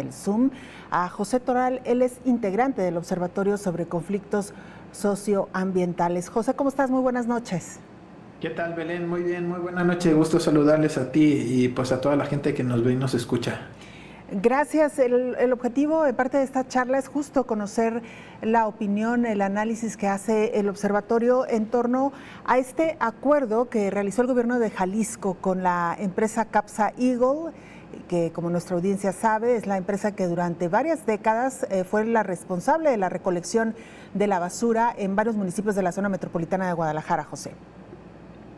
el Zoom a José Toral. Él es integrante del Observatorio sobre Conflictos Socioambientales. José, ¿cómo estás? Muy buenas noches. ¿Qué tal, Belén? Muy bien, muy buena noche. Gusto saludarles a ti y pues a toda la gente que nos ve y nos escucha. Gracias. El objetivo de parte de esta charla es justo conocer la opinión, el análisis que hace el observatorio en torno a este acuerdo que realizó el gobierno de Jalisco con la empresa Capsa Eagle, que como nuestra audiencia sabe es la empresa que durante varias décadas fue la responsable de la recolección de la basura en varios municipios de la zona metropolitana de Guadalajara, José.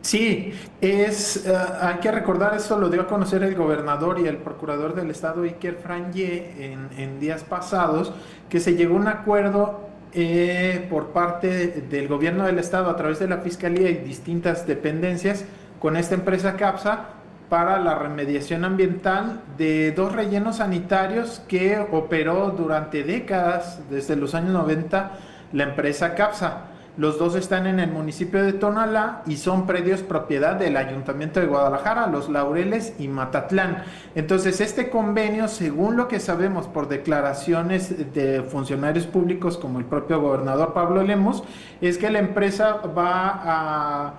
Sí, hay que recordar, esto lo dio a conocer el gobernador y el procurador del estado, Iker Franje, en días pasados, que se llegó a un acuerdo por parte del gobierno del estado a través de la fiscalía y distintas dependencias con esta empresa Capsa para la remediación ambiental de dos rellenos sanitarios que operó durante décadas, desde los años 90, la empresa Capsa. Los dos están en el municipio de Tonalá y son predios propiedad del Ayuntamiento de Guadalajara, Los Laureles y Matatlán. Entonces, este convenio, según lo que sabemos por declaraciones de funcionarios públicos como el propio gobernador Pablo Lemus, es que la empresa va a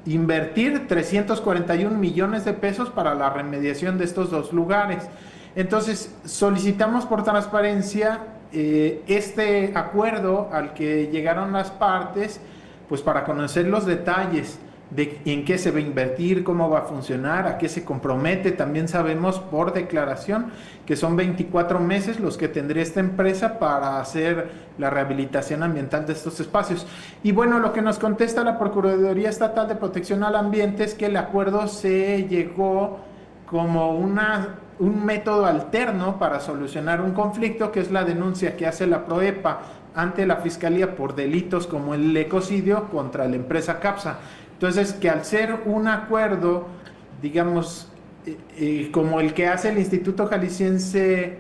invertir 341 millones de pesos para la remediación de estos dos lugares. Entonces, solicitamos por transparencia este acuerdo al que llegaron las partes, pues para conocer los detalles de en qué se va a invertir, cómo va a funcionar, a qué se compromete. También sabemos por declaración que son 24 meses los que tendría esta empresa para hacer la rehabilitación ambiental de estos espacios. Y bueno, lo que nos contesta la Procuraduría Estatal de Protección al Ambiente es que el acuerdo se llegó como un método alterno para solucionar un conflicto, que es la denuncia que hace la PROEPA ante la Fiscalía por delitos como el ecocidio contra la empresa Capsa. Entonces, que al ser un acuerdo, digamos, como el que hace el Instituto Jalisciense,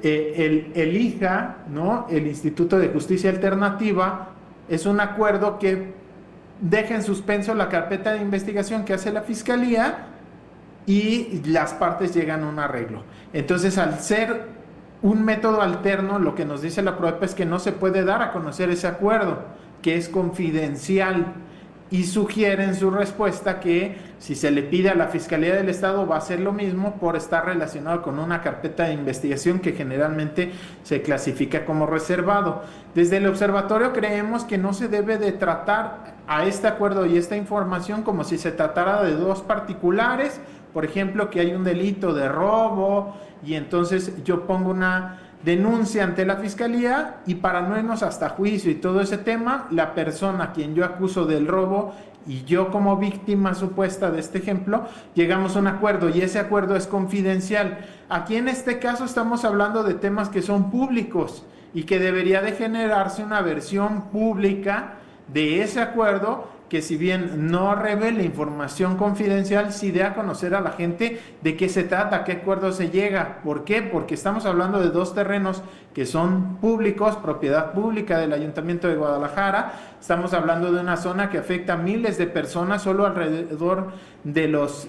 el IJA, ¿no? El Instituto de Justicia Alternativa, es un acuerdo que deja en suspenso la carpeta de investigación que hace la Fiscalía y las partes llegan a un arreglo. Entonces, al ser un método alterno, lo que nos dice la PROEPA es que no se puede dar a conocer ese acuerdo, que es confidencial, y sugiere en su respuesta que si se le pide a la Fiscalía del Estado va a ser lo mismo por estar relacionado con una carpeta de investigación que generalmente se clasifica como reservado. Desde el observatorio creemos que no se debe de tratar a este acuerdo y esta información como si se tratara de dos particulares. Por ejemplo, que hay un delito de robo y entonces yo pongo una denuncia ante la Fiscalía y para no irnos hasta juicio y todo ese tema, la persona a quien yo acuso del robo y yo como víctima supuesta de este ejemplo, llegamos a un acuerdo y ese acuerdo es confidencial. Aquí en este caso estamos hablando de temas que son públicos y que debería de generarse una versión pública de ese acuerdo, que si bien no revela información confidencial, sí dé a conocer a la gente de qué se trata, a qué acuerdo se llega. ¿Por qué? Porque estamos hablando de dos terrenos que son públicos, propiedad pública del Ayuntamiento de Guadalajara. Estamos hablando de una zona que afecta a miles de personas, solo alrededor de los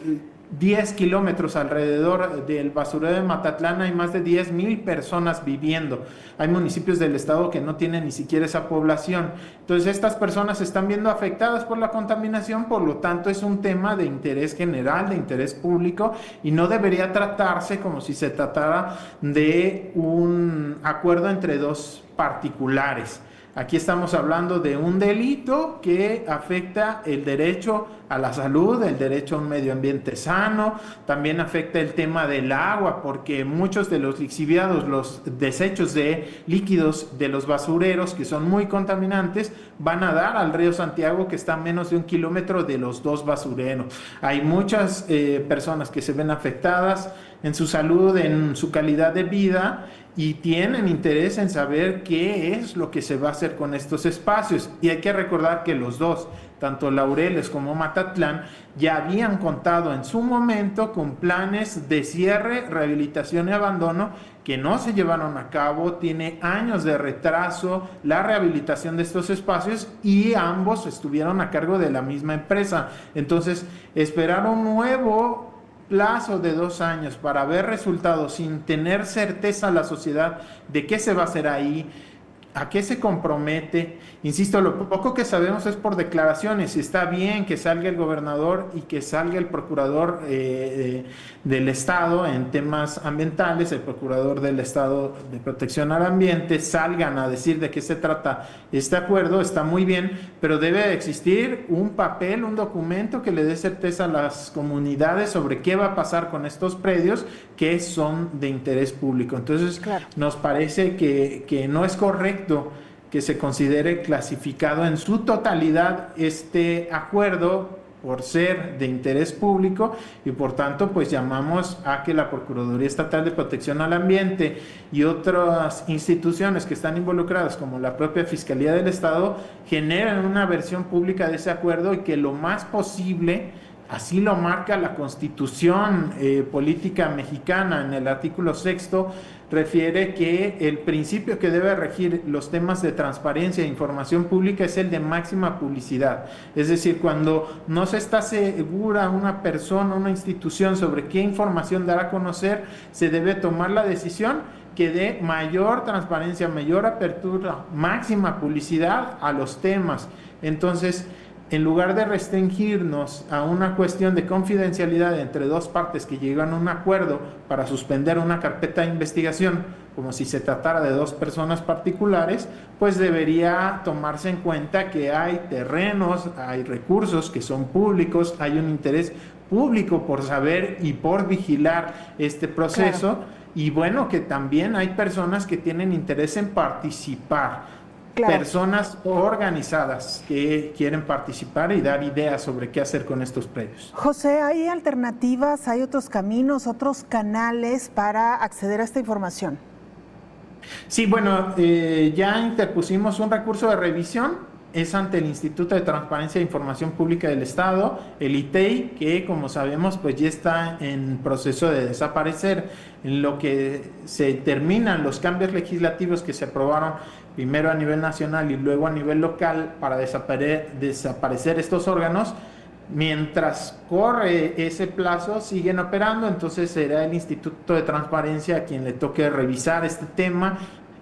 10 kilómetros alrededor del basurero de Matatlán hay más de 10,000 personas viviendo. Hay municipios del estado que no tienen ni siquiera esa población. Entonces estas personas se están viendo afectadas por la contaminación, por lo tanto es un tema de interés general, de interés público, y no debería tratarse como si se tratara de un acuerdo entre dos particulares. Aquí estamos hablando de un delito que afecta el derecho a la salud, el derecho a un medio ambiente sano, también afecta el tema del agua, porque muchos de los lixiviados, los desechos de líquidos de los basureros, que son muy contaminantes, van a dar al río Santiago, que está a menos de 1 kilómetro de los dos basureros. Hay muchas personas que se ven afectadas en su salud, en su calidad de vida, y tienen interés en saber qué es lo que se va a hacer con estos espacios. Y hay que recordar que los dos, tanto Laureles como Matatlán, ya habían contado en su momento con planes de cierre, rehabilitación y abandono que no se llevaron a cabo. Tiene años de retraso la rehabilitación de estos espacios y ambos estuvieron a cargo de la misma empresa. Entonces, esperar un nuevo plazo de 2 años para ver resultados sin tener certeza la sociedad de qué se va a hacer ahí, a qué se compromete. Insisto, lo poco que sabemos es por declaraciones. Está bien que salga el gobernador y que salga el procurador del Estado en temas ambientales, el procurador del Estado de Protección al Ambiente, salgan a decir de qué se trata este acuerdo. Está muy bien, pero debe existir un papel, un documento que le dé certeza a las comunidades sobre qué va a pasar con estos predios que son de interés público. Entonces, claro, nos parece que no es correcto que se considere clasificado en su totalidad este acuerdo por ser de interés público, y por tanto pues llamamos a que la Procuraduría Estatal de Protección al Ambiente y otras instituciones que están involucradas, como la propia Fiscalía del Estado, generen una versión pública de ese acuerdo, y que lo más posible, así lo marca la Constitución política mexicana en el artículo 6º, refiere que el principio que debe regir los temas de transparencia e información pública es el de máxima publicidad. Es decir, cuando no se está segura una persona, una institución sobre qué información dar a conocer, se debe tomar la decisión que dé mayor transparencia, mayor apertura, máxima publicidad a los temas. Entonces, en lugar de restringirnos a una cuestión de confidencialidad entre dos partes que llegan a un acuerdo para suspender una carpeta de investigación, como si se tratara de dos personas particulares, pues debería tomarse en cuenta que hay terrenos, hay recursos que son públicos, hay un interés público por saber y por vigilar este proceso. Claro. Y bueno, que también hay personas que tienen interés en participar. Claro. Personas organizadas que quieren participar y dar ideas sobre qué hacer con estos predios. José, ¿hay alternativas, hay otros caminos, otros canales para acceder a esta información? Sí, bueno, ya interpusimos un recurso de revisión. Es ante el Instituto de Transparencia e Información Pública del Estado, el ITEI, que como sabemos pues ya está en proceso de desaparecer, en lo que se terminan los cambios legislativos que se aprobaron primero a nivel nacional y luego a nivel local para desaparecer estos órganos. Mientras corre ese plazo, siguen operando, entonces será el Instituto de Transparencia a quien le toque revisar este tema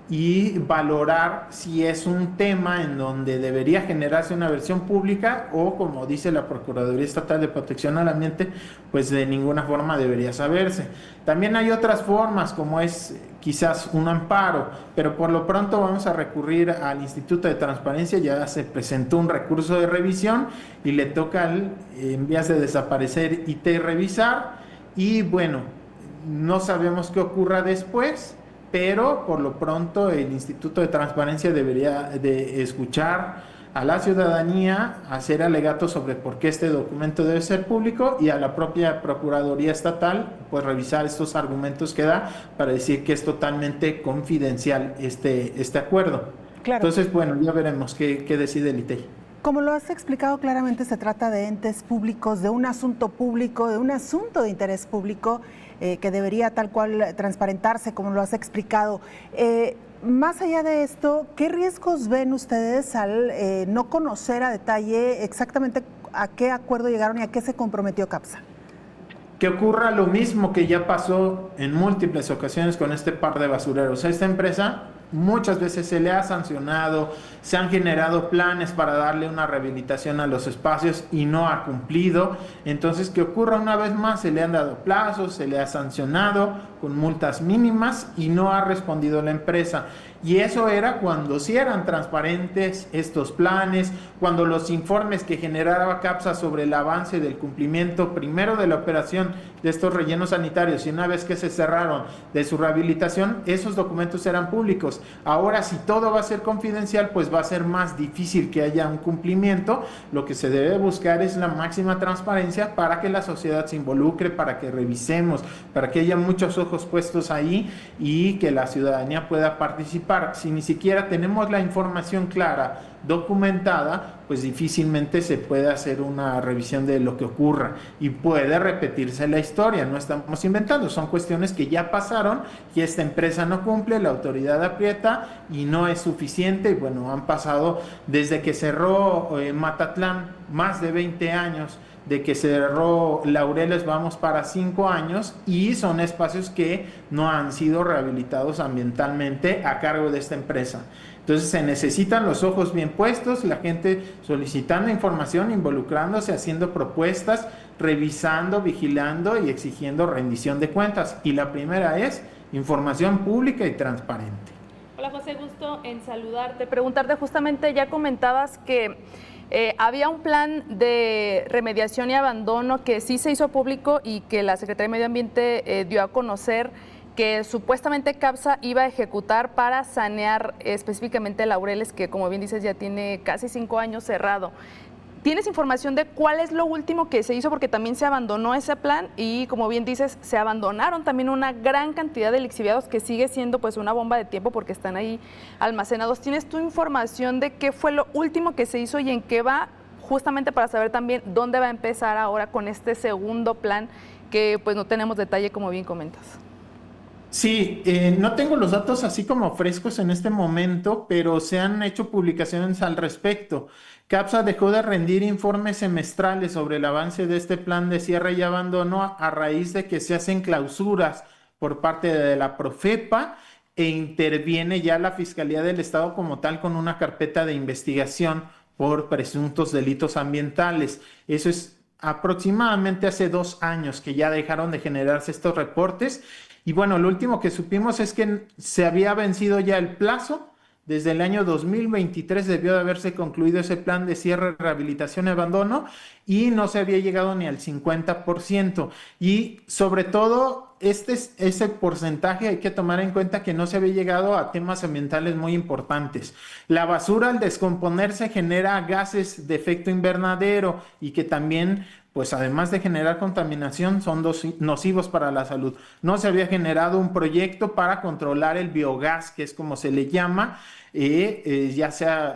y valorar si es un tema en donde debería generarse una versión pública o, como dice la Procuraduría Estatal de Protección al Ambiente, pues de ninguna forma debería saberse. También hay otras formas, como es quizás un amparo, pero por lo pronto vamos a recurrir al Instituto de Transparencia. Ya se presentó un recurso de revisión y le toca en vías de desaparecer ITEI revisar, y bueno, no sabemos qué ocurra después, pero por lo pronto el Instituto de Transparencia debería de escuchar a la ciudadanía, hacer alegatos sobre por qué este documento debe ser público, y a la propia Procuraduría Estatal pues revisar estos argumentos que da para decir que es totalmente confidencial este acuerdo. Claro. Entonces, bueno, ya veremos qué decide el ITEI. Como lo has explicado claramente, se trata de entes públicos, de un asunto público, de un asunto de interés público que debería tal cual transparentarse, como lo has explicado. Más allá de esto, ¿qué riesgos ven ustedes al no conocer a detalle exactamente a qué acuerdo llegaron y a qué se comprometió CAPSA? Que ocurra lo mismo que ya pasó en múltiples ocasiones con este par de basureros. A esta empresa muchas veces se le ha sancionado, se han generado planes para darle una rehabilitación a los espacios y no ha cumplido. Entonces, que ocurra una vez más, se le han dado plazos, se le ha sancionado con multas mínimas y no ha respondido la empresa. Y eso era cuando sí eran transparentes estos planes, cuando los informes que generaba CAPSA sobre el avance del cumplimiento primero de la operación de estos rellenos sanitarios y una vez que se cerraron de su rehabilitación, esos documentos eran públicos. Ahora, si todo va a ser confidencial, pues va a ser más difícil que haya un cumplimiento. Lo que se debe buscar es la máxima transparencia para que la sociedad se involucre, para que revisemos, para que haya muchos ojos puestos ahí y que la ciudadanía pueda participar. Si ni siquiera tenemos la información clara, documentada, pues difícilmente se puede hacer una revisión de lo que ocurra y puede repetirse la historia. No estamos inventando, son cuestiones que ya pasaron y esta empresa no cumple, la autoridad aprieta y no es suficiente. Y bueno, han pasado desde que cerró Matatlán más de 20 años de que Cerro Laureles vamos para 5 años y son espacios que no han sido rehabilitados ambientalmente a cargo de esta empresa. Entonces se necesitan los ojos bien puestos, la gente solicitando información, involucrándose, haciendo propuestas, revisando, vigilando y exigiendo rendición de cuentas. Y la primera es información pública y transparente. Hola José, gusto en saludarte. Preguntarte justamente, ya comentabas que había un plan de remediación y abandono que sí se hizo público y que la Secretaría de Medio Ambiente dio a conocer que supuestamente CAPSA iba a ejecutar para sanear específicamente Laureles, que como bien dices ya tiene casi 5 años cerrado. ¿Tienes información de cuál es lo último que se hizo? Porque también se abandonó ese plan y, como bien dices, se abandonaron también una gran cantidad de lixiviados que sigue siendo pues una bomba de tiempo porque están ahí almacenados. ¿Tienes tu información de qué fue lo último que se hizo y en qué va? Justamente para saber también dónde va a empezar ahora con este segundo plan que pues no tenemos detalle, como bien comentas. Sí, no tengo los datos así como frescos en este momento, pero se han hecho publicaciones al respecto. CAPSA dejó de rendir informes semestrales sobre el avance de este plan de cierre y abandono a raíz de que se hacen clausuras por parte de la Profepa e interviene ya la Fiscalía del Estado como tal con una carpeta de investigación por presuntos delitos ambientales. Eso es aproximadamente hace 2 años que ya dejaron de generarse estos reportes. Y bueno, lo último que supimos es que se había vencido ya el plazo. Desde el año 2023 debió de haberse concluido ese plan de cierre, rehabilitación y abandono y no se había llegado ni al 50%. Y sobre todo, ese porcentaje hay que tomar en cuenta que no se había llegado a temas ambientales muy importantes. La basura al descomponerse genera gases de efecto invernadero y que también, pues además de generar contaminación, son nocivos para la salud. No se había generado un proyecto para controlar el biogás, que es como se le llama, ya sea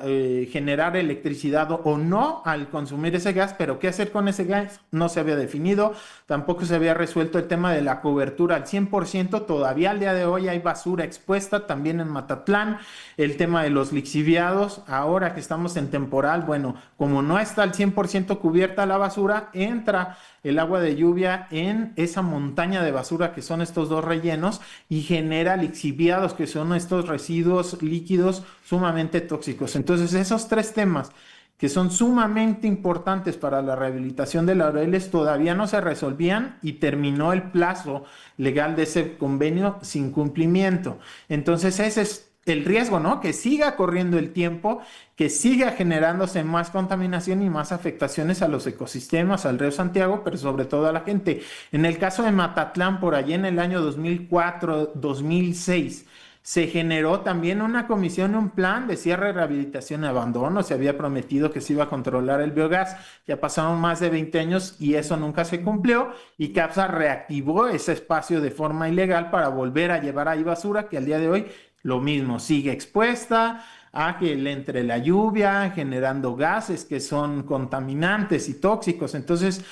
generar electricidad o no al consumir ese gas, pero qué hacer con ese gas no se había definido. Tampoco se había resuelto el tema de la cobertura al 100%. Todavía al día de hoy hay basura expuesta también en Matatlán. El tema de los lixiviados, ahora que estamos en temporal, bueno, como no está al 100% cubierta la basura, entra el agua de lluvia en esa montaña de basura que son estos dos rellenos y genera lixiviados, que son estos residuos líquidos sumamente tóxicos. Entonces, esos 3 temas que son sumamente importantes para la rehabilitación de Laureles todavía no se resolvían y terminó el plazo legal de ese convenio sin cumplimiento. Entonces, ese es el riesgo, ¿no? Que siga corriendo el tiempo, que siga generándose más contaminación y más afectaciones a los ecosistemas, al río Santiago, pero sobre todo a la gente. En el caso de Matatlán, por allí en el año 2004, 2006, se generó también una comisión, un plan de cierre, rehabilitación y abandono. Se había prometido que se iba a controlar el biogás. Ya pasaron más de 20 años y eso nunca se cumplió. Y CAPSA reactivó ese espacio de forma ilegal para volver a llevar ahí basura que al día de hoy lo mismo, sigue expuesta a que le entre la lluvia, generando gases que son contaminantes y tóxicos. Entonces,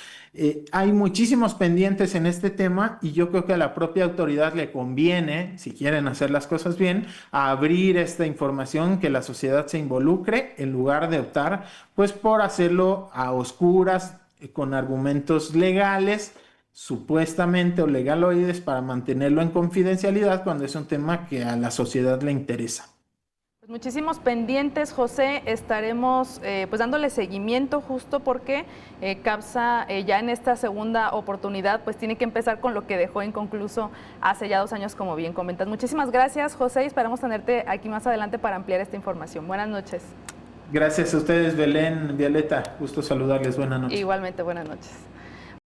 hay muchísimos pendientes en este tema y yo creo que a la propia autoridad le conviene, si quieren hacer las cosas bien, abrir esta información, que la sociedad se involucre en lugar de optar pues por hacerlo a oscuras, con argumentos legales, supuestamente o legaloides, para mantenerlo en confidencialidad cuando es un tema que a la sociedad le interesa. Pues muchísimos pendientes, José. Estaremos pues dándole seguimiento justo porque CAPSA ya en esta segunda oportunidad pues tiene que empezar con lo que dejó inconcluso hace ya 2 años, como bien comentas. Muchísimas gracias, José, y esperamos tenerte aquí más adelante para ampliar esta información. Buenas noches. Gracias a ustedes, Belén, Violeta. Gusto saludarles. Buenas noches. Igualmente, buenas noches.